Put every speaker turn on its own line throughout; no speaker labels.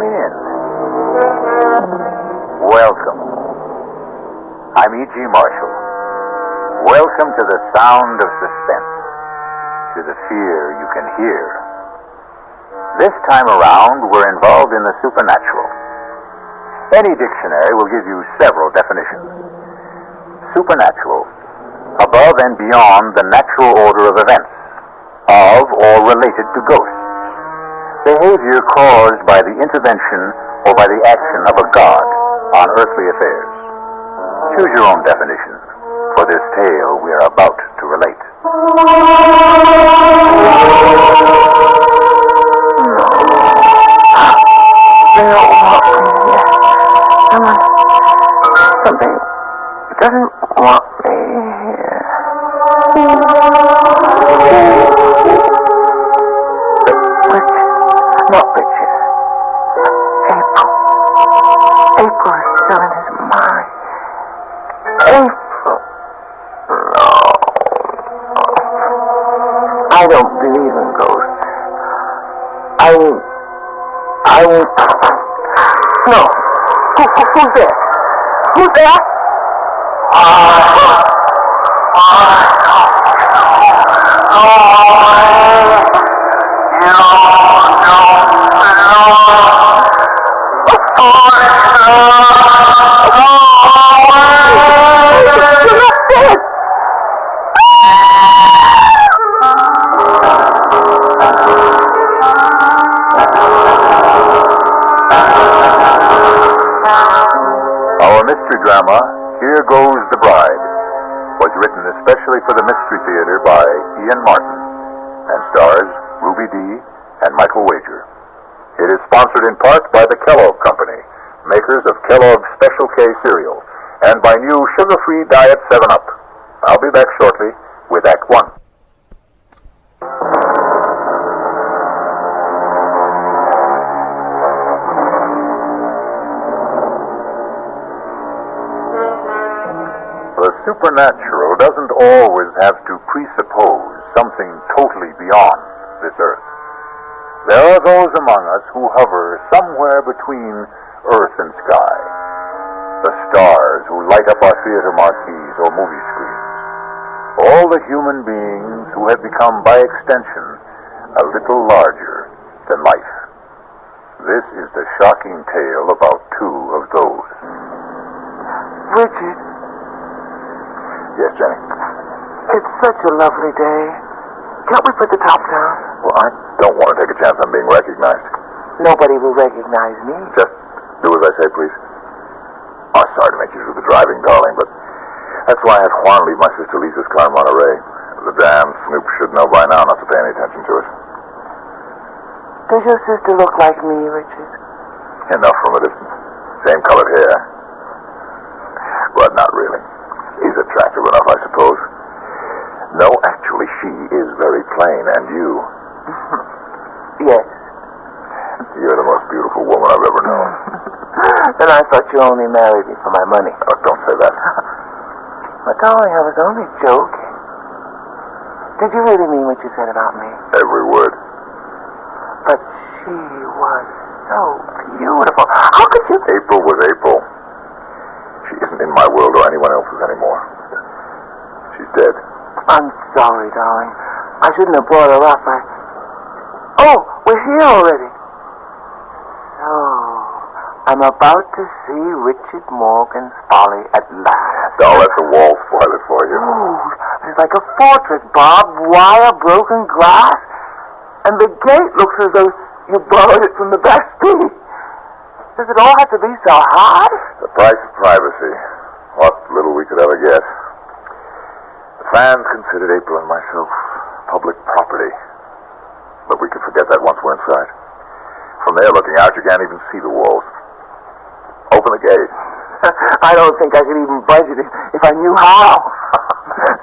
Come in. Welcome. I'm E.G. Marshall. Welcome to the sound of suspense, to the fear you can hear. This time around, we're involved in the supernatural. Any dictionary will give you several definitions. Supernatural, above and beyond the natural order of events, of or related to ghosts. Behavior caused by the intervention or by the action of a god on earthly affairs. Choose your own definition for this tale we are about to relate.
They don't want me here. Something doesn't want me here. Not Richard. April. April is still in his mind. April. No. I don't believe in ghosts. I won't. No. Who's there? Who's there?
Our mystery drama, Here Goes the Bride, was written especially for the Mystery Theater by Ian Martin and stars Ruby Dee and Michael Wager. It is sponsored in part by the Kellogg Company, makers of Kellogg's Special K cereal, and by new sugar-free Diet 7-Up. I'll be back shortly with Act 1. The supernatural doesn't always have to presuppose something totally beyond this earth. There are those among us who hover somewhere between earth and sky. The stars who light up our theater marquees or movie screens. All the human beings who have become, by extension, a little larger than life. This is the shocking tale about two of those.
Richard.
Yes, Jenny?
It's such a lovely day. Can't we put the top down?
Well, I don't want to take a chance on being recognized.
Nobody will recognize me.
Just do as I say, please. Oh, sorry to make you do the driving, darling, but that's why I had Juan leave my sister Lisa's car in Monterey. The damn snoop should know by now not to pay any attention to it.
Does your sister look like me, Richard?
Enough from a distance. Same colored hair. But not really. He's attractive enough, I suppose. No, actually, she is very plain, and you...
Yes.
You're the most beautiful woman I've ever known.
Then I thought you only married me for my money.
Oh, don't say that.
But darling, I was only joking. Did you really mean what you said about me?
Every word.
But she was so beautiful. How could you...
April was April. She isn't in my world or anyone else's anymore. She's dead.
I'm sorry, darling. I shouldn't have brought her up. Oh, we're here already. So, I'm about to see Richard Morgan's Folly at last.
Don't let the wall spoil it for you.
Ooh, it's like a fortress, barbed wire, broken glass. And the gate looks as though you borrowed it from the Bastille. Does it all have to be so hard?
The price of privacy. What little we could ever get. The fans considered April and myself public property. But we could forget that once we're inside. From there, looking out, you can't even see the walls. Open the gate.
I don't think I could even budget it if I knew how.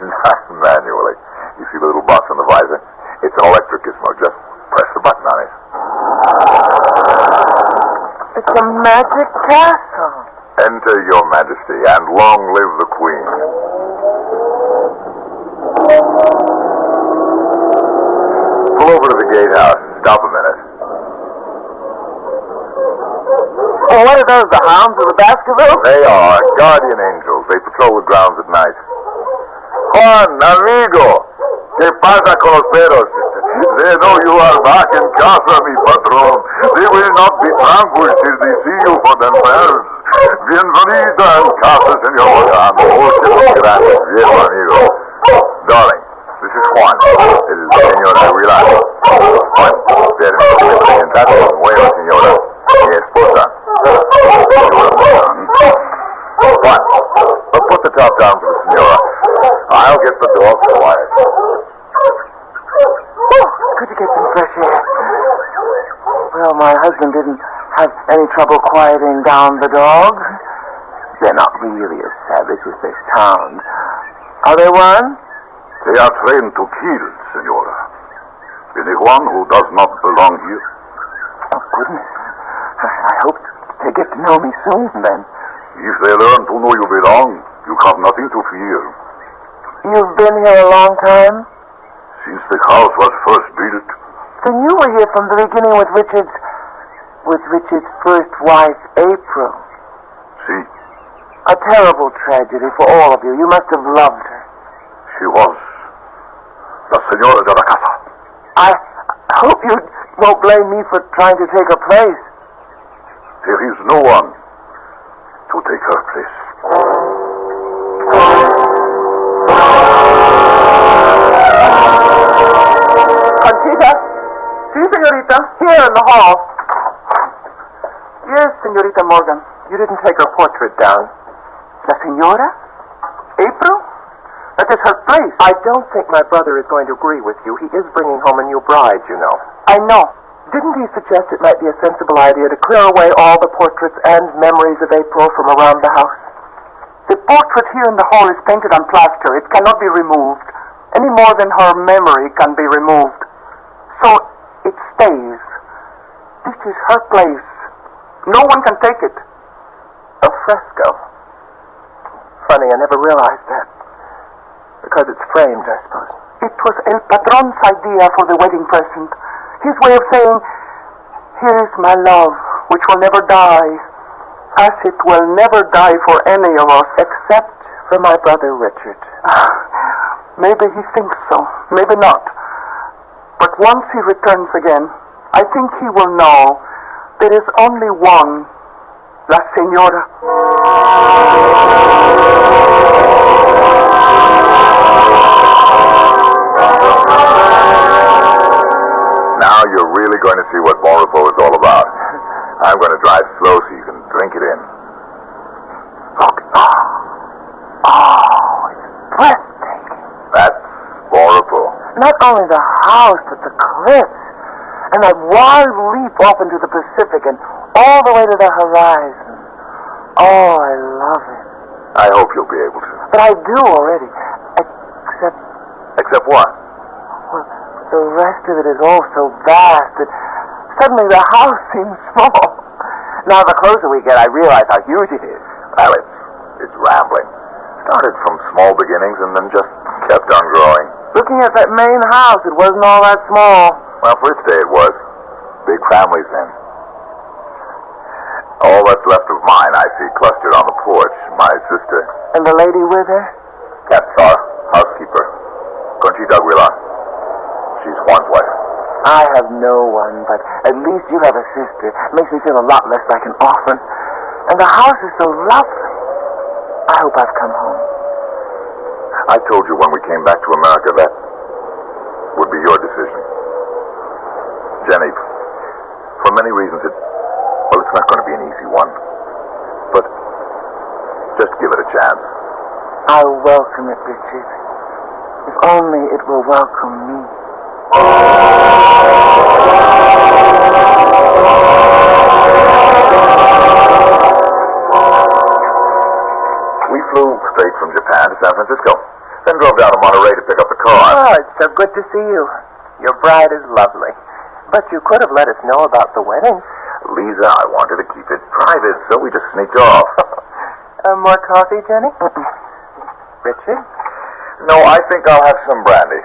Not manually. You see the little box on the visor? It's an electric gizmo. Just press the button on it.
It's a magic castle.
Enter, Your Majesty, and long live the Queen. Pull over to the gatehouse. Stop a minute.
Oh, what are those, the hounds of the Baskerville?
They are guardian angels. They patrol the grounds at night. Juan, amigo, ¿qué pasa con los perros? They know you are back in casa, mi patron. They will not be tranquil till they see you for themselves. Bienvenida en casa, señora. Muchas gracias, viejo amigo. Darling, this is Juan, el señor Aguilar. Juan, permítame presentar a la nueva señora, mi esposa. Juan, put the top down for the senora. I'll get the dog quiet.
Could you get some fresh air? Well, my husband didn't have any trouble quieting down the dogs. They're not really as savage as they sound. Are they one?
They are trained to kill, senora. Anyone who does not belong here.
Oh, goodness. I hope they get to know me soon, then.
If they learn to know you belong, you have nothing to fear.
You've been here a long time?
Since the house was first built.
Then you were here from the beginning with Richard's first wife, April.
See?
A terrible tragedy for all of you. You must have loved her.
She was la señora de la casa.
I hope you won't blame me for trying to take her place.
There is no one to take her place.
Conchita? Sí, señorita. Here in the hall. Yes, señorita Morgan. You didn't take her portrait down. La señora? April? That is her place. I don't think my brother is going to agree with you. He is bringing home a new bride, you know. I know. Didn't he suggest it might be a sensible idea to clear away all the portraits and memories of April from around the house? The portrait here in the hall is painted on plaster. It cannot be removed, any more than her memory can be removed. So it stays. This is her place. No one can take it. A fresco. Funny, I never realized that. Because it's framed, I suppose. It was El Patron's idea for the wedding present. His way of saying, here is my love, which will never die, as it will never die for any of us, except for my brother Richard. Maybe he thinks so, maybe not. But once he returns again, I think he will know there is only one, La Señora.
Now you're really going to see what Bon Repos is all about. I'm going to drive slow so you can drink it in.
Look. Oh, it's breathtaking.
That's Bon Repos.
Not only the house, but the cliffs. And that wild leap off into the Pacific and all the way to the horizon. Oh, I love it.
I hope you'll be able to.
But I do already.
Except what?
Well, the rest of it is all so vast that suddenly the house seems small. Now, the closer we get, I realize how huge it is.
Well, it's rambling. Started from small beginnings and then just kept on growing.
Looking at that main house, it wasn't all that small.
Well, for its day it was. Big families then. All that's left of mine I see clustered on the porch. My sister.
And the lady with her?
That's our housekeeper. Conchita Aguilar. She's Juan's wife.
I have no one, but at least you have a sister. It makes me feel a lot less like an orphan. And the house is so lovely. I hope I've come home.
I told you when we came back to America that would be your decision. Jenny, for many reasons, it's not going to be an easy one. But just give it a chance.
I'll welcome it, Richard. If only it will welcome me.
We flew straight from Japan to San Francisco, then drove down to Monterey to pick up the car.
Oh, it's so good to see you. Your bride is lovely. But you could have let us know about the wedding.
Lisa, I wanted to keep it private, so we just sneaked off.
More coffee, Jenny? Richard?
No, I think I'll have some brandy.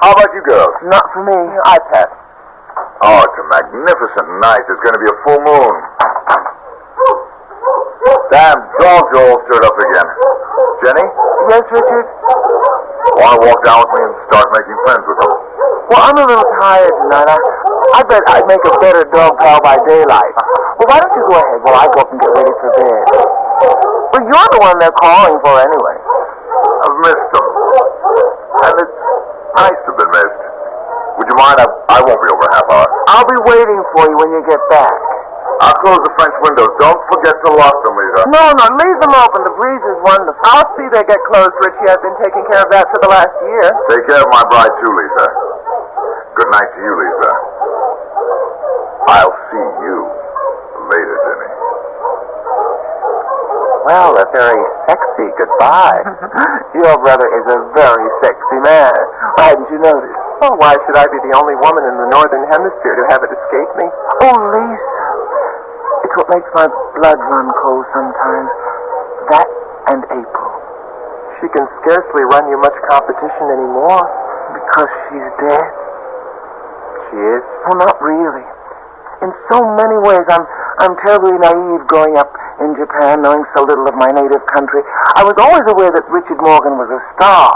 How about you girls?
Not for me. I pass.
Oh, it's a magnificent night. There's going to be a full moon. Damn dogs are all stirred up again. Jenny,
Yes, Richard?
want to walk down with me and start making friends with them?
Well, I'm a little tired tonight. I bet I'd make a better dog pal by daylight. Well, why don't you go ahead while I go up and get ready for bed? Well, you're the one they're calling for anyway.
I've missed them. And it's nice to be missed. Would you mind? I won't be over a half hour.
I'll be waiting for you when you get back.
I'll close the French windows. Don't forget to lock them, Lisa.
No, leave them open. The breeze is wonderful. I'll see they get closed, Richie. I've been taking care of that for the last year.
Take care of my bride, too, Lisa. Good night to you, Lisa. I'll see you later, Jenny.
Well, a very sexy goodbye. Your brother is a very sexy man. Why didn't you notice? Oh, why should I be the only woman in the Northern Hemisphere to have it escape me? Oh, Lisa. It's what makes my blood run cold sometimes. That and April. She can scarcely run you much competition anymore. Because she's dead. She is? Well, not really. In so many ways, I'm terribly naive growing up in Japan, knowing so little of my native country. I was always aware that Richard Morgan was a star.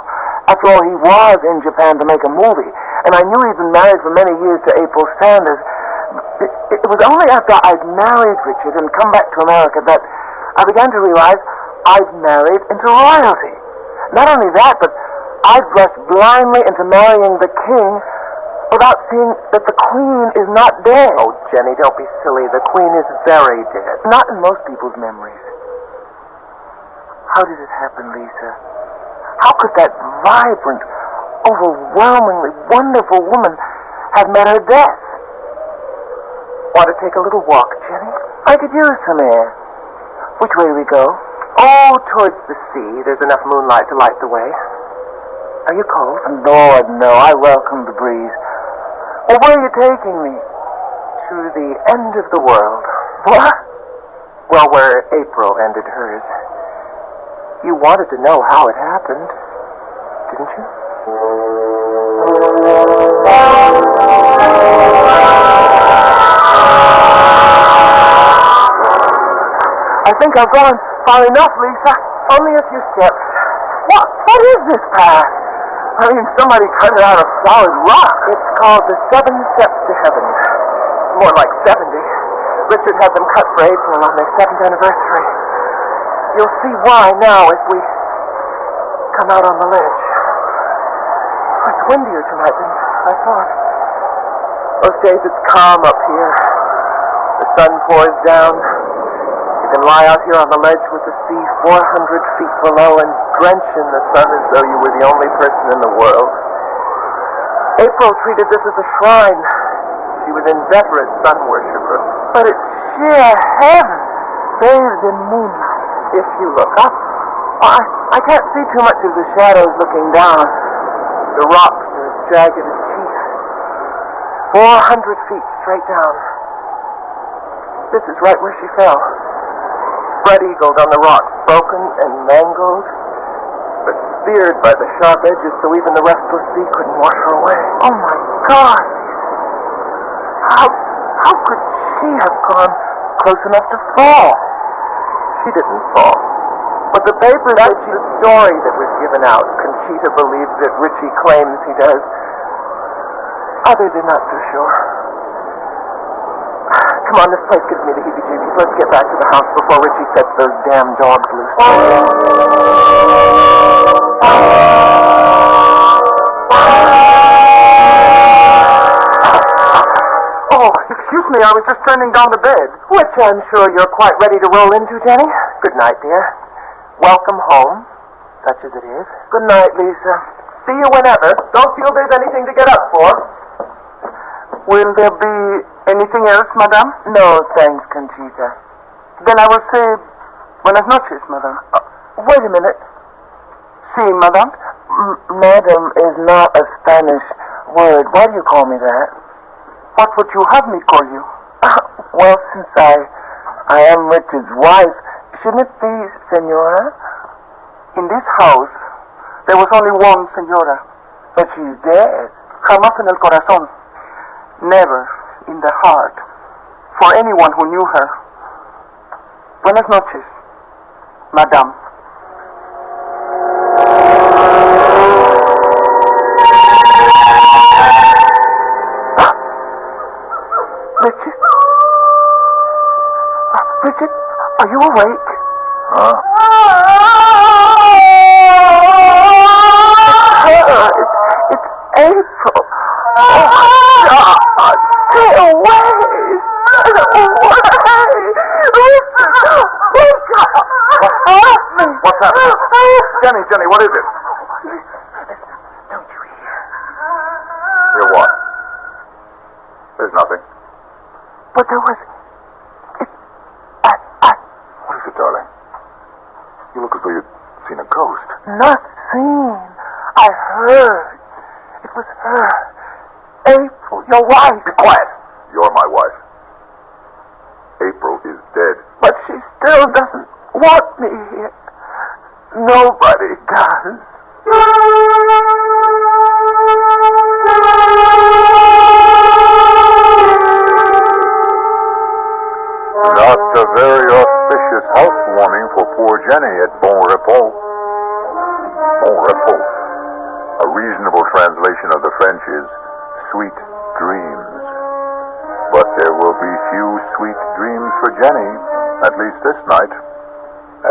After all, he was in Japan to make a movie, and I knew he'd been married for many years to April Sanders. It was only after I'd married Richard and come back to America that I began to realize I'd married into royalty. Not only that, but I'd rushed blindly into marrying the king without seeing that the Queen is not dead. Oh, Jenny, don't be silly. The Queen is very dead. Not in most people's memories. How did it happen, Lisa? How could that vibrant, overwhelmingly wonderful woman have met her death? Want to take a little walk, Jenny? I could use some air. Which way do we go? Oh, towards the sea. There's enough moonlight to light the way. Are you cold? Lord, no. I welcome the breeze. Well, where are you taking me? To the end of the world. What? Well, where April ended hers. You wanted to know how it happened, didn't you? I think I've gone far enough, Lisa. Only a few steps. What is this path? I mean, somebody cut it out of solid rock. It's called the 7 Steps to Heaven. More like 70. Richard had them cut for April on their 7th anniversary. You'll see why now if we come out on the ledge. It's windier tonight than I thought. Most days it's calm up here. The sun pours down. You can lie out here on the ledge with the sea 400 feet below and drench in the sun as though you were the only person in the world. April treated this as a shrine. She was an inveterate sun worshiper. But it's sheer heaven, bathed in moonlight. If you look up, I can't see too much of the shadows looking down. The rocks are as jagged as teeth. 400 feet straight down. This is right where she fell. Spread-eagled on the rocks, broken and mangled, but speared by the sharp edges so even the restless sea couldn't wash her away. Oh, my God! How could she have gone close enough to fall? She didn't fall. But the paper said the story that was given out. Conchita believes that Richie claims he does. Others are not so sure. Come on, this place gives me the heebie-jeebies. Let's get back to the house before Richie sets those damn dogs loose. Oh, excuse me, I was just turning down the bed. Which I'm sure you're quite ready to roll into, Jenny. Good night, dear. Welcome home, such as it is. Good night, Lisa. See you whenever. Don't feel there's anything to get up for. Will there be anything else, madame? No, thanks, Conchita. Then I will say buenas noches, madame. Wait a minute. Si, madame? Madam is not a Spanish word. Why do you call me that? What would you have me call you? Well, since I am Richard's wife, shouldn't it be Senora? In this house, there was only one Senora. But she's dead. Jamás en el corazón. Never in the heart. For anyone who knew her. Buenas noches. madame. Richard? Richard, are you awake?
Huh?
It's April. Oh, my God. Stay away. Stay away. Richard, wake up. Help me.
What's happening? Jenny, what is it?
Don't you hear?
Hear what? There's nothing.
But there was...
What is it, darling? You look as though you'd seen a ghost.
Not seen. I heard. It was her. April, your wife.
Be quiet. You're my wife. April is dead.
But she still doesn't want me here. Nobody does.
Not a very auspicious housewarming for poor Jenny at Bon Repos. Bon Repos. A reasonable translation of the French is sweet dreams. But there will be few sweet dreams for Jenny, at least this night.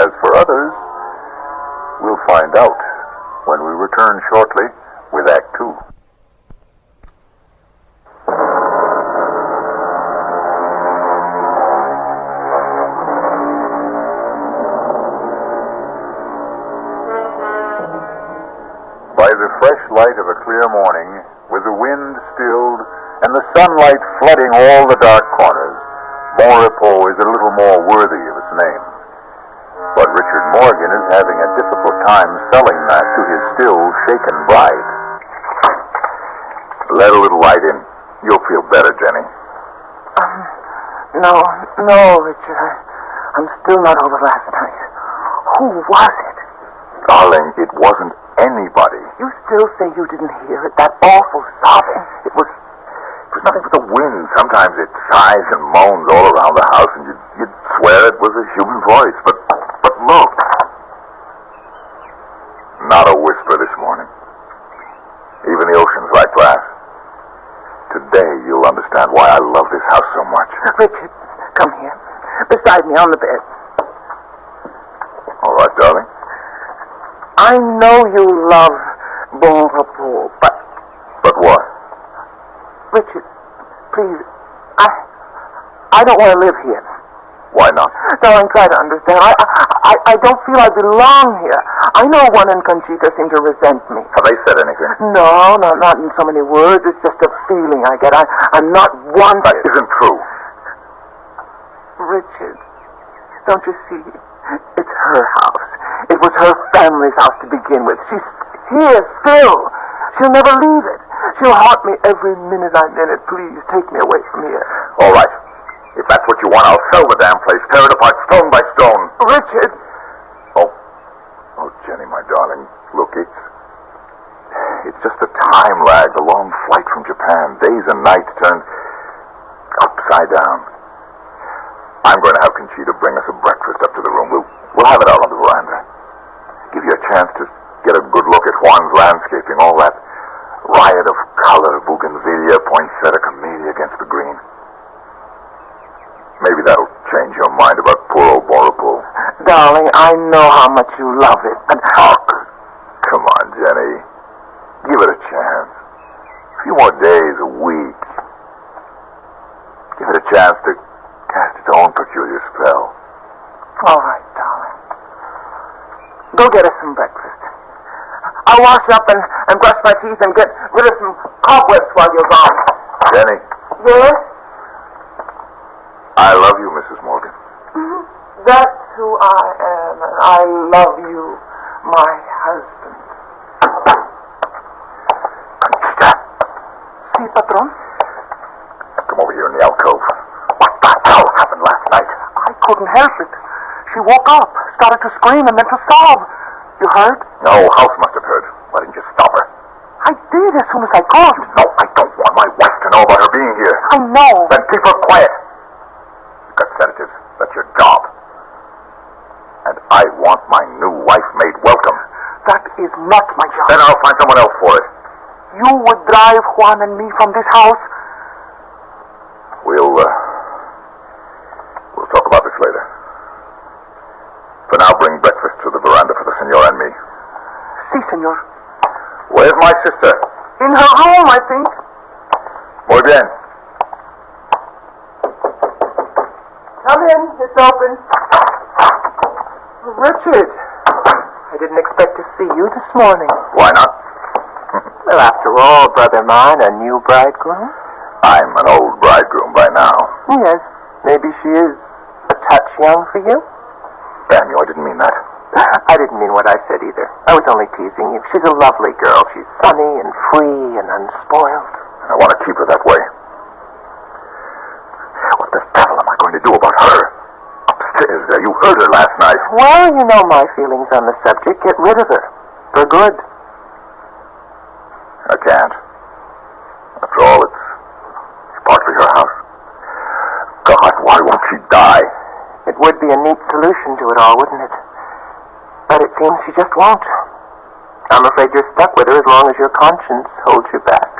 As for others, we'll find out when we return shortly with Act Two. By the fresh light of a clear morning, with the wind stilled and the sunlight flooding all the dark corners, Bon Repos is a little more worthy of its name. But Richard Morgan is having a difficult time selling that to his still shaken bride. Let a little light in. You'll feel better, Jenny.
No, Richard. I'm still not over last night. Who was it?
Darling, it wasn't anybody.
You still say you didn't hear it? That awful sobbing.
It was nothing but the wind. Sometimes it sighs and moans all around the house, and you'd swear it was a human voice. But look. Not a whisper this morning. Even the ocean's like glass. Today you'll understand why I love this house so much.
Richard, come here. Beside me on the bed.
All right, darling.
I know you love Bon Repos, but...
But what?
Richard, please, I don't want to live here.
Why not?
Darling, try to understand. I don't feel I belong here. I know Juan and Conchita seem to resent me.
Have they said anything?
No, not in so many words. It's just a feeling I get. I'm not wanted.
That isn't true.
Richard, don't you see? It's her house. It was her family's house to begin with. She's here still. She'll never leave it. She'll haunt me every minute I'm in it. Please, take me away from here.
All right. If that's what you want, I'll sell the damn place, tear it apart stone by stone.
Richard!
Oh, Jenny, my darling, look, it's just a time lag, the long flight from Japan. Days and nights turned upside down. I'm going to have Conchita bring us a breakfast up to the room. We'll have it out on the veranda. Give you a chance to get a good look at Juan's landscaping, all that riot of color, bougainvillea, poinsettia, camellia against the green. Maybe that'll change your mind about poor old Bon Repos.
Darling, I know how much you love it. And
come on, Jenny. Give it a chance. A few more days, a week. Give it a chance to cast its own peculiar spell.
All right, darling. Go get us some breakfast. I'll wash up and brush my teeth and get rid of some cobwebs while you're gone.
Jenny.
Yes?
I love you, Mrs. Morgan.
Mm-hmm. That's who I am, and I love you, my husband.
Conchita.
Si, patron?
Come over here in the alcove. What the hell happened last night?
I couldn't help it. She woke up, started to scream, and then to sob. You heard?
No, House must have heard. Why didn't you stop her?
I did as soon as I could.
No, I don't want my wife to know about her being here.
I know.
Then keep her quiet. You've got sedatives. That's your job. And I want my new wife made welcome.
That is not my job.
Then I'll find someone else for it.
You would drive Juan and me from this house?
We'll talk about this later. For now, bring breakfast to the veranda for the senor and me.
Si, senor.
Where's my sister?
In her room, I think.
Muy bien.
Come in. It's open. Richard, I didn't expect to see you this morning.
Why not?
Well, after all, brother mine, a new bridegroom?
I'm an old bridegroom by now.
Yes, maybe she is a touch young for you.
Damn you, I didn't mean that.
I didn't mean what I said either. I was only teasing you. She's a lovely girl. She's funny and free and unspoiled.
I want to keep her that way. What the devil am I going to do about her? Upstairs there, you heard her last night.
Well, you know my feelings on the subject. Get rid of her. For good.
I can't. After all, it's partly her house. God, why won't she die?
It would be a neat solution to it all, wouldn't it? But it seems she just won't. I'm afraid you're stuck with her as long as your conscience holds you back.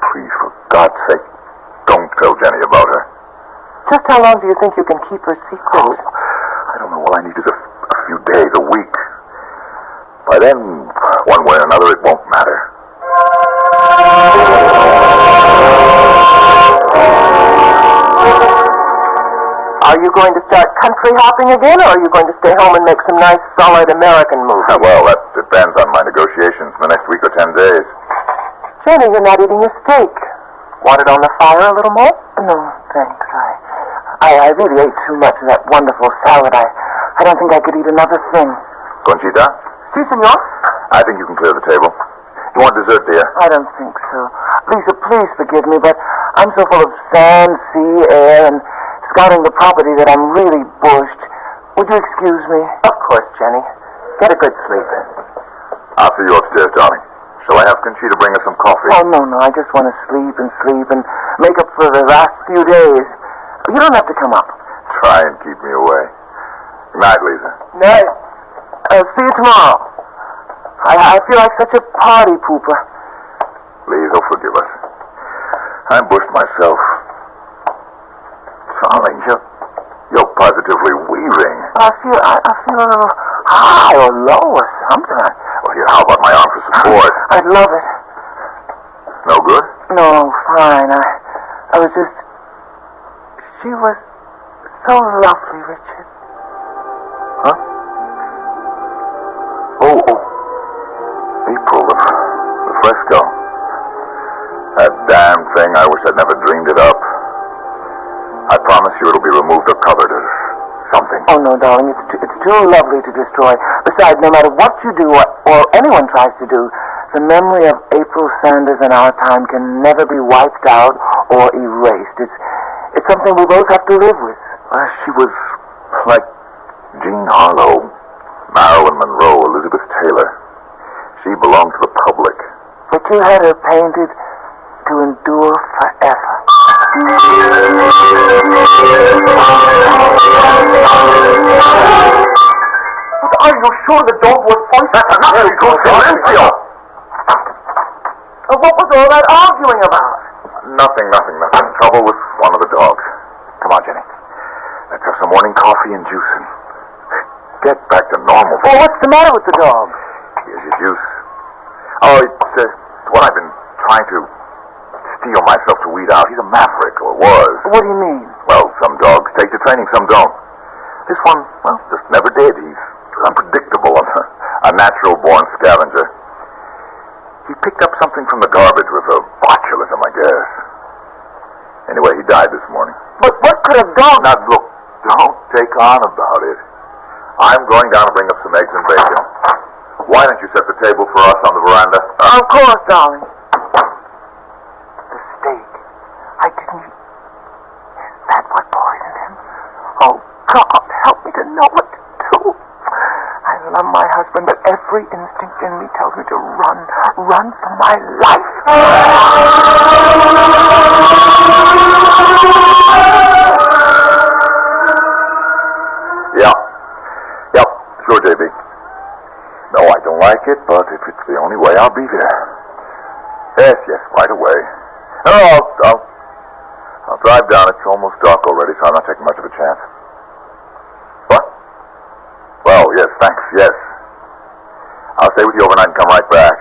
Please, for God's sake, don't tell Jenny about her.
Just how long do you think you can keep her secret?
Oh, I don't know. All I need is a few days, a week. By then, one way or another, it won't matter.
Are you going to start country hopping again, or are you going to stay home and make some nice, solid American movies?
Well, that depends on my negotiations in the next week or 10 days.
Jenny, you're not eating your steak. Want it on the fire a little more? No, thanks. I really ate too much of that wonderful salad. I don't think I could eat another thing.
Conchita?
Si, senor?
I think you can clear the table. You want dessert, dear?
I don't think so. Lisa, please forgive me, but I'm so full of sand, sea, air, and scouting the property that I'm really bushed. Would you excuse me? Of course, Jenny. Get a good sleep.
I'll see you upstairs, darling. Shall I have Conchita bring us some coffee?
Oh, no. I just want to sleep and make up for the last few days. You don't have to come up.
Try and keep me away. Good night, Lisa.
Night. See you tomorrow. I feel like such a party pooper.
Please, forgive us. I'm bushed myself. Darling, you're positively weaving.
I feel a little high or low or something.
Well, here, how about my arm for support?
I'd love it.
No good?
No, fine. I was just... She was so lovely, Richard.
Huh? Oh. April, the fresco. That damn thing, I wish I'd never dreamed it up. I promise you it'll be removed or covered or something.
Oh, no, darling, it's too lovely to destroy. Besides, no matter what you do or anyone tries to do, the memory of April Sanders in our time can never be wiped out or erased. It's something we both have to live with.
She was like Jean Harlow, Marilyn Monroe, Elizabeth Taylor. She belonged to the public.
But you had her painted to endure forever. But are you sure the dog was poisoned?
Silencio!
What was all that arguing about?
Nothing. Trouble with one of the dogs. Come on, Jenny. Let's have some morning coffee and juice and get back to normal.
Well, what's the matter with the dog?
Here's your juice. Oh, it's what I've been trying to steel myself to weed out. He's a maverick, or was.
What do you mean?
Well, some dogs take to training, some don't. This one, well, just never did. He's unpredictable, a natural-born scavenger. He picked up something from the garbage with a botulism, I guess. Anyway, he died this morning.
But what could a dog...
Now, look, don't take on about it. I'm going down to bring up some eggs and bacon. Why don't you set the table for us on the veranda?
Of course, darling. The steak. I didn't... Is that what poisoned him? Oh, God, help me to know what to do. I love my husband, but every instinct in me tells me to run for my life.
Yep. yes, thanks, yes. I'll stay with you overnight and come right back.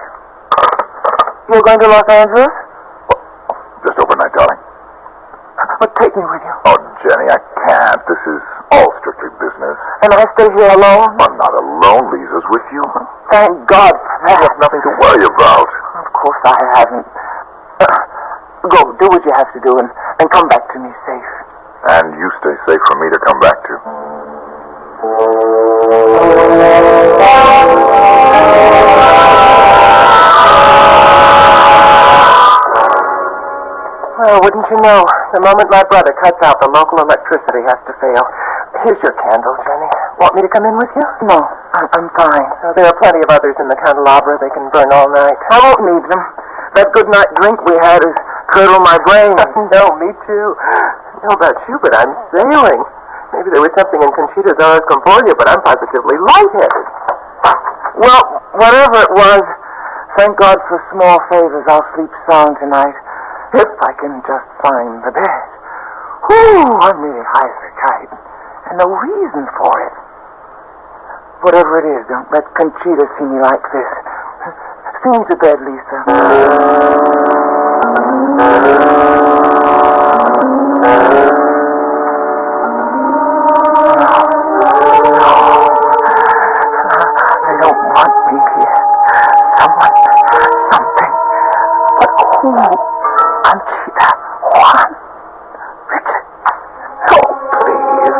You're going to Los Angeles?
Just overnight, darling.
But take me with you.
Oh, Jenny, I can't. This is all strictly business.
And I stay here alone?
I'm not alone. Lisa's with you.
Thank God for that.
You have nothing to worry about.
Of course I haven't. Go, do what you have to do, and come back to me safe.
And you stay safe for me to come back to.
Well, wouldn't you know, the moment my brother cuts out, the local electricity has to fail. Here's your candle, Jenny. Want me to come in with you? No, I'm fine. There are plenty of others in the candelabra. They can burn all night. I won't need them. That good night drink we had has curdled my brain. No, me too. I don't know about you, but I'm sailing. Maybe there was something in Conchita's Ars Comfortia, but I'm positively lightheaded. Well, whatever it was, thank God for small favors. I'll sleep sound tonight. If I can just find the bed. Whew, I'm really high as a kite. And no reason for it. Whatever it is, don't let Conchita see me like this. See me to bed, Lisa. They don't want me here. Someone, something. But who? Conchita, Juan, Richard. Oh, please,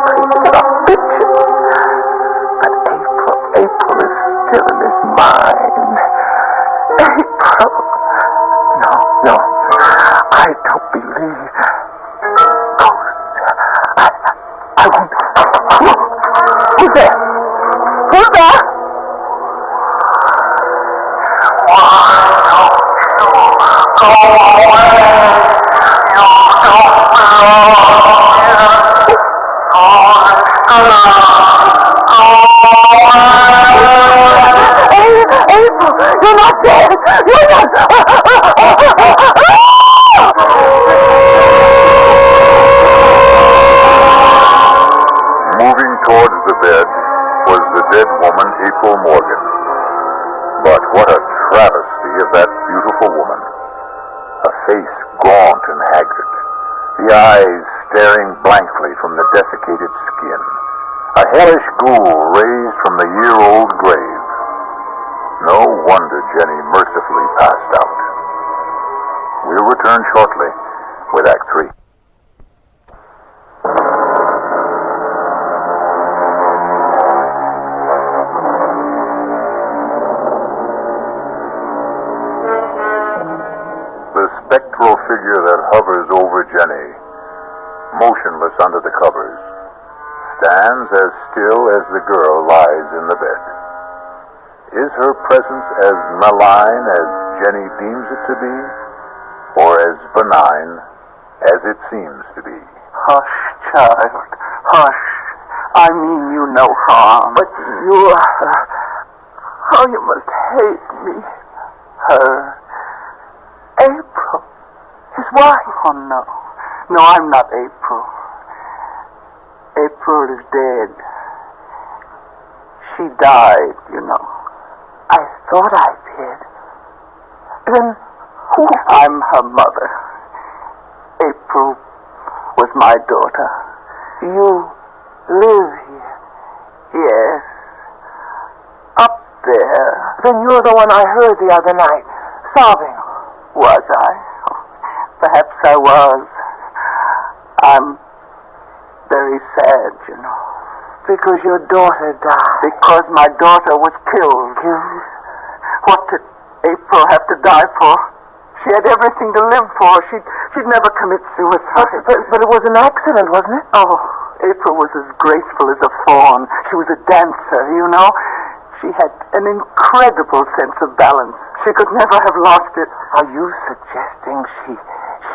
not Richard. But April is still in his mind. April. No, I don't believe. I won't. Who's there? Who's there? Go away. April, you're not dead. You're not.
Moving towards the bed was the dead woman, April Morgan. But what a travesty of that beautiful woman. A face gaunt and haggard. The eyes staring blankly from the desiccated skin. A hellish ghoul raised from the year-old grave. No wonder Jenny mercifully passed out. We'll return shortly with Act 3. The spectral figure that hovers over Jenny, motionless under the covers, stands as still as the girl lies in the bed. Is her presence as malign as Jenny deems it to be, or as benign as it seems to be?
Hush, child. Hush. I mean you no harm. But you... how you must hate me. Her. April. His wife. Oh, no. No, I'm not April. April is dead. She died, you know. I thought I did. Then who? I'm her mother. April was my daughter. You live here? Yes. Up there. Then you're the one I heard the other night, sobbing. Was I? Perhaps I was. I'm very sad, you know. Because your daughter died. Because my daughter was killed. Killed? What did April have to die for? She had everything to live for. She'd never commit suicide. But it was an accident, wasn't it? Oh, April was as graceful as a fawn. She was a dancer, you know. She had an incredible sense of balance. She could never have lost it. Are you suggesting she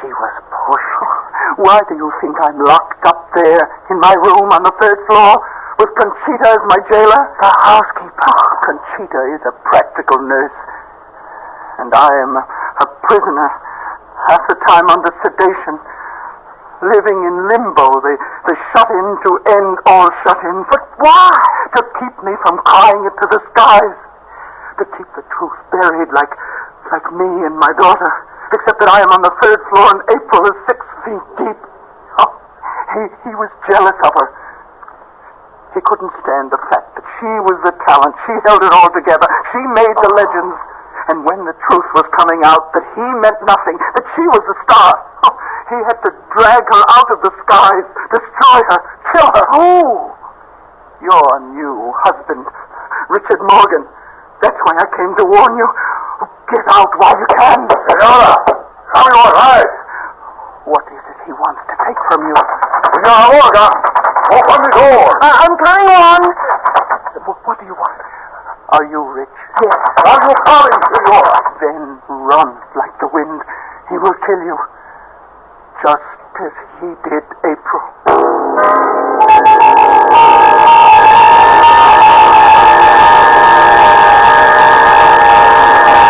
was pushed? Why do you think I'm locked up there in my room on the 3rd floor with Conchita as my jailer? The housekeeper. Oh, Conchita is a practical nurse. And I am a prisoner, half the time under sedation. living in limbo, the shut in to end all shut in. But why? To keep me from crying it to the skies. To keep the truth buried like me and my daughter. Except that I am on the 3rd floor and April is 6 feet deep. Oh, he was jealous of her. He couldn't stand the fact that she was the talent. She held it all together. She made the legends. And when the truth was coming out that he meant nothing, that she was the star, he had to drag her out of the skies, destroy her, kill her. Who? Your new husband, Richard Morgan. That's why I came to warn you. Get out while you can.
Senora! Are you all right?
What is it he wants to take from you?
Senora Morgan! Open the door!
I'm coming on. What do you want? Are you rich?
Yes. Are you calling, Senora?
Then run like the wind. He will kill you. Just as he did April.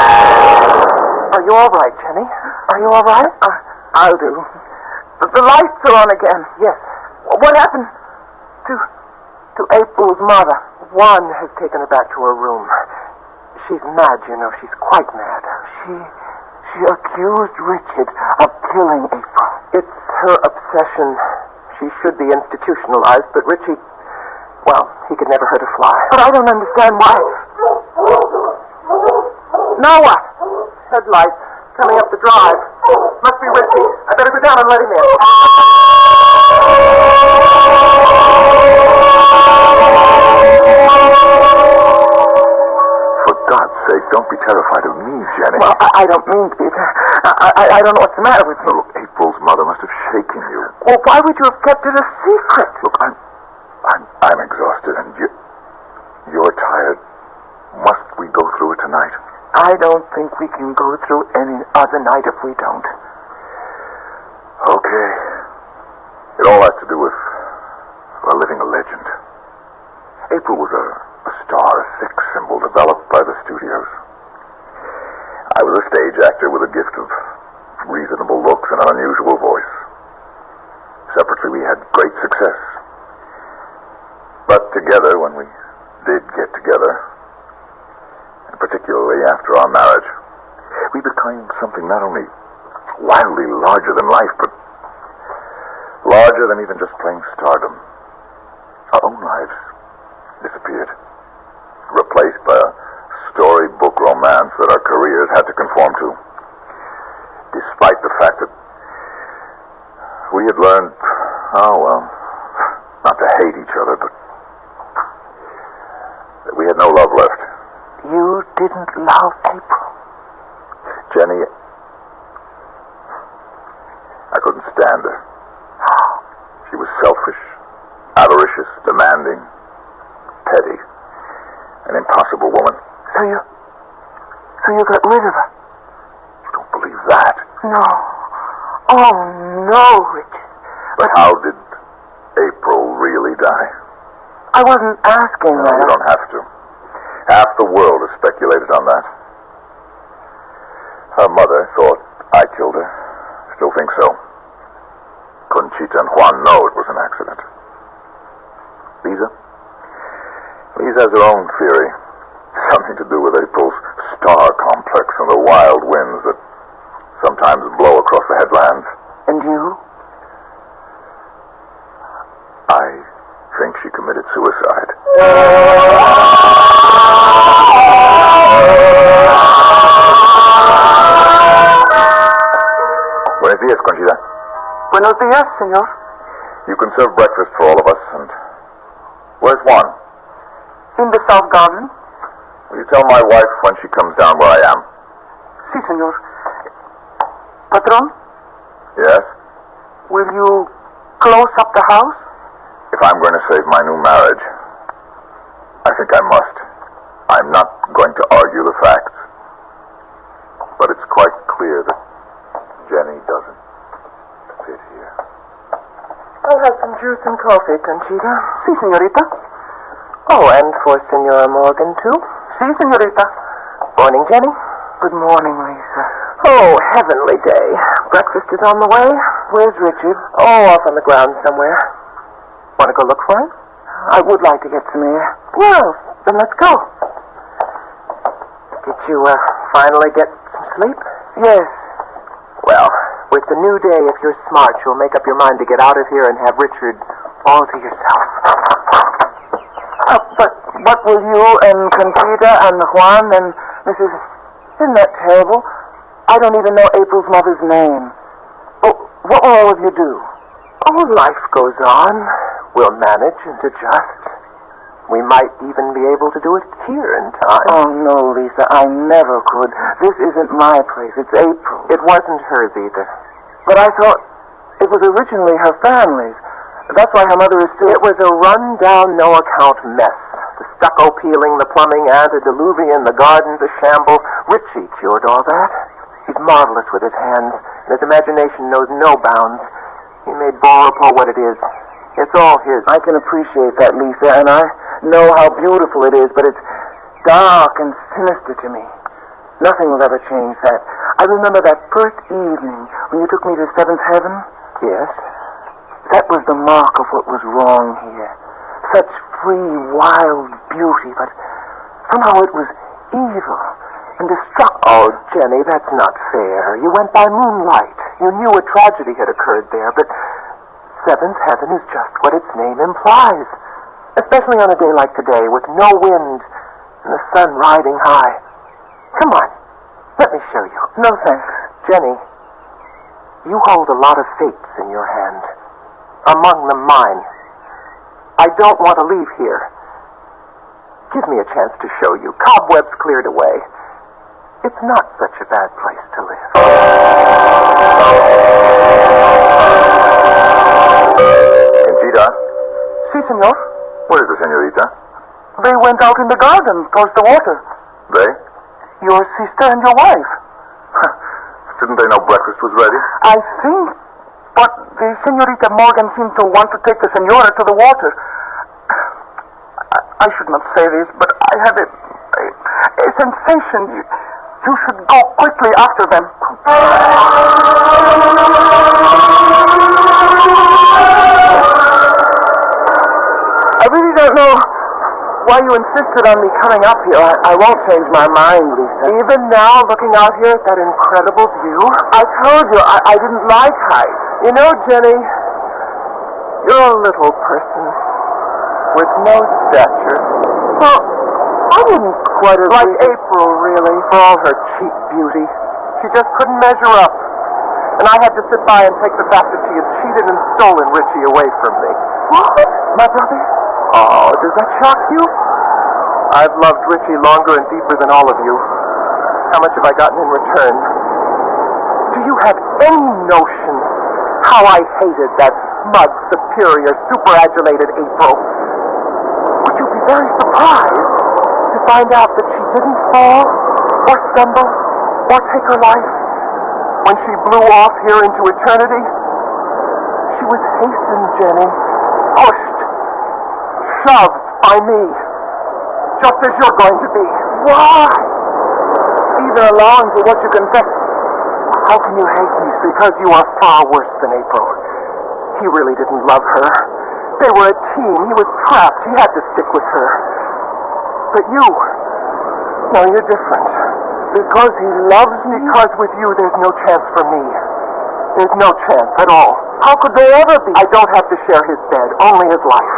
Are you all right, Jenny? Are you all right? I'll do. The lights are on again. Yes. What happened to April's mother? One has taken her back to her room. She's mad, you know. She's quite mad. She accused Richard of killing April. It's her obsession. She should be institutionalized, but Richie, well, he could never hurt a fly. But I don't understand why. Now what? Headlights coming up the drive. Must be Richie. I better go down and let him in.
For God's sake, don't be terrified of me, Jenny.
Well, I don't mean to be. I don't know what's the matter with me.
Look, April's mother must have shaken you.
Well, why would you have kept it a secret?
Look, I'm exhausted, and you're tired. Must we go through it tonight?
I don't think we can go through any other night if we don't.
Okay. It all has to do with living a legend. April was a star, a sex symbol developed by the studios. I was a stage actor with a gift of reasonable looks and an unusual voice. Separately, we had great success. But together, when we did get together, and particularly after our marriage, we became something not only wildly larger than life, but larger than even just plain stardom. Our own lives disappeared, replaced by a storybook romance that our careers had to conform to, despite the fact that we had learned, not to hate each other, but that we had no love left.
You didn't love April?
Jenny, I couldn't stand her. She was selfish, avaricious, demanding, petty, an impossible woman.
So you got rid of her?
You don't believe that?
No. Oh, no, Richard.
But how did April really die?
I wasn't asking
No,
that.
you don't have to. Half the world has speculated on that. Her mother thought I killed her. Still think so. Conchita and Juan know it was an accident. Lisa has her own theory. Something to do with April's star complex and the wild winds that sometimes blow across the headlands.
And you?
I think she committed suicide. Buenos días, Conchita.
Buenos días, senor.
You can serve breakfast for all of us, and where's Juan?
In the South Garden?
Will you tell my wife when she comes down where I am?
Si, senor. Patron,
Yes?
will you close up the house?
If I'm going to save my new marriage, I think I must. I'm not going to argue the facts. But it's quite clear that Jenny doesn't fit here.
I'll have some juice and coffee, Conchita. Si, senorita. Oh, and for Senora Morgan, too? Si, senorita. Morning, Jenny. Good morning, Lisa. Oh, heavenly day. Breakfast is on the way. Where's Richard? Oh, off on the ground somewhere. Want to go look for him? I would like to get some air. Well, then let's go. Did you, finally get some sleep? Yes. Well, with the new day, if you're smart, you'll make up your mind to get out of here and have Richard all to yourself. But what will you and Conchita and Juan and Mrs. Isn't that terrible? I don't even know April's mother's name. Oh, what will all of you do? Oh, life goes on. We'll manage and adjust. We might even be able to do it here in time. Oh, no, Lisa, I never could. This isn't my place. It's April. It wasn't hers either. But I thought it was originally her family's. That's why her mother is still... It was a run-down, no-account mess. The stucco peeling, the plumbing, antediluvian, the gardens, a shambles. Richie cured all that. He's marvelous with his hands, and his imagination knows no bounds. He made Ball what it is. It's all his. I can appreciate that, Lisa, and I know how beautiful it is, but it's dark and sinister to me. Nothing will ever change that. I remember that first evening when you took me to Seventh Heaven. Yes. That was the mark of what was wrong here. Such free, wild beauty, but somehow it was evil and destructive. Oh, Jenny, that's not fair. You went by moonlight. You knew a tragedy had occurred there, but Seventh Heaven is just what its name implies. Especially on a day like today, with no wind and the sun riding high. Come on, let me show you. No, thanks. Jenny, you hold a lot of fates in your hand. Among them mine. I don't want to leave here. Give me a chance to show you. Cobwebs cleared away. It's not such a bad place to live.
Conchita?
Si, senor.
Where is the senorita?
They went out in the garden towards the water.
They?
Your sister and your wife.
Didn't they know breakfast was ready?
I think, but the Senorita Morgan seemed to want to take the senora to the water. I should not say this, but I have a sensation. You should go quickly after them. I really don't know why you insisted on me coming up here. I won't change my mind, Lisa. Even now, looking out here at that incredible view? I told you, I didn't like height. You know, Jenny, you're a little person with no stature. Well, I wouldn't quite agree. Like April, really, for all her cheap beauty. She just couldn't measure up. And I had to sit by and take the fact that she had cheated and stolen Richie away from me. What? My brother? Oh, does that shock you? I've loved Richie longer and deeper than all of you. How much have I gotten in return? Do you have any notion how I hated that smug, superior, superadulated April? Would you be very surprised to find out that she didn't fall, or stumble, or take her life when she blew off here into eternity? She was hastened, Jenny, pushed, shoved by me, just as you're going to be. Why? Even allowing for what you confess, how can you hate me because you are far worse than April? He really didn't love her. They were a team. He was trapped. He had to stick with her. But you, no, you're different. Because he loves me? Because with you there's no chance for me. There's no chance at all. How could there ever be? I don't have to share his bed, only his life.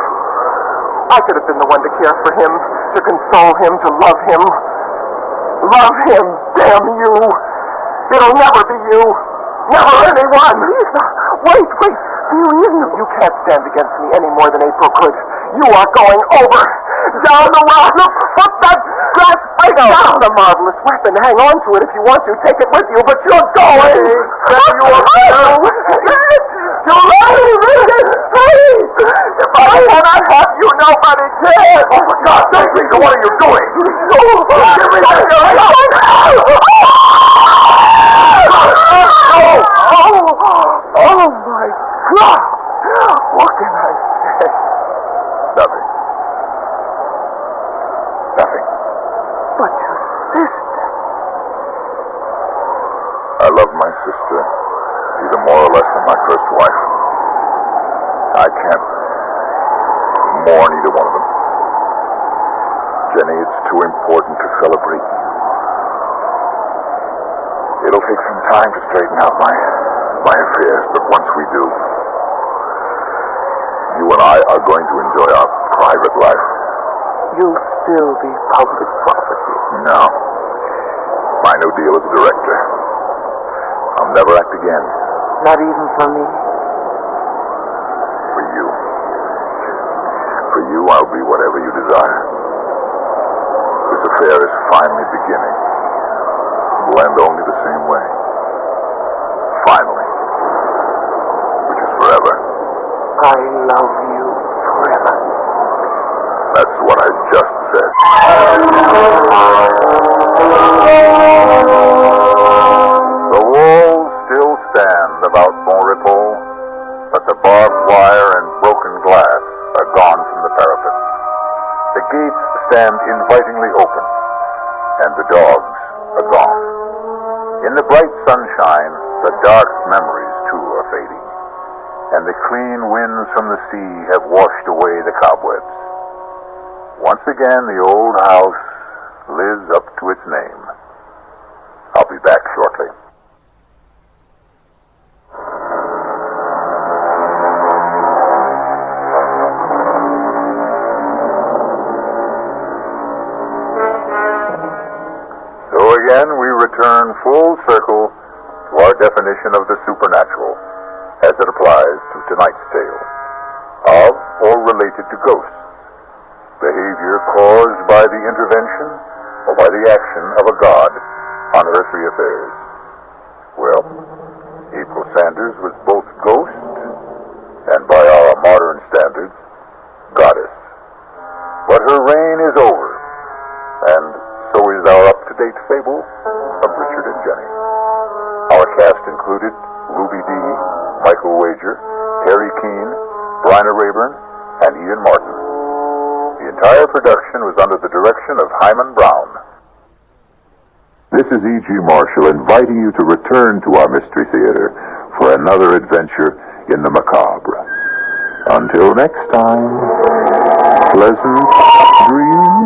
I could have been the one to care for him, to console him, to love him. Love him, damn you! It'll never be you! Never anyone! Lisa, wait! Do you even know you can't stand against me any more than April could? You are going over! Down the well! Look, put that glass plate down! The marvelous weapon. Hang on to it if you want to. Take it with you, but you're going! There you are! Too late! Please! If I cannot have you, nobody cares! Oh, for God's sake, Lisa, what are you doing? Give me that Oh, my God! What can I say?
Nothing.
But your sister.
I love my sister either more or less than my first wife. I can't mourn either one of them. Jenny, it's too important to celebrate you. It'll take some time to straighten out my affairs, but once we do, you and I are going to enjoy our private life.
You'll still be public property.
No. My new deal as a director. I'll never act again.
Not even for me?
For you. For you, I'll be whatever you desire. This affair is finally beginning. It will end only the same way. Finally. Which is forever.
I love you forever.
That's what I just said. The walls still stand about Bonrepos, but the barbed wire and broken glass are gone from the parapet. The gates stand invitingly open, and the dogs are gone. In the bright sunshine, the dark memories, too, are fading, and the clean winds from the sea have washed away the cobwebs. Once again, the old house lives up to its name. I'll be back shortly. So again, we return full circle to our definition of the supernatural as it applies to tonight's tale, of or related to ghosts. Behavior caused by the intervention or by the action of a god on earthly affairs. Well, April Sanders was both ghost and, by our modern standards, goddess. But her reign is over, and so is our up-to-date fable of Richard and Jenny. Our cast included Ruby Dee, Michael Wager, Harry Keene, Bryna Rayburn, and Ian Martin. The entire production was under the direction of Hyman Brown. This is E.G. Marshall inviting you to return to our Mystery Theater for another adventure in the macabre. Until next time, pleasant dreams.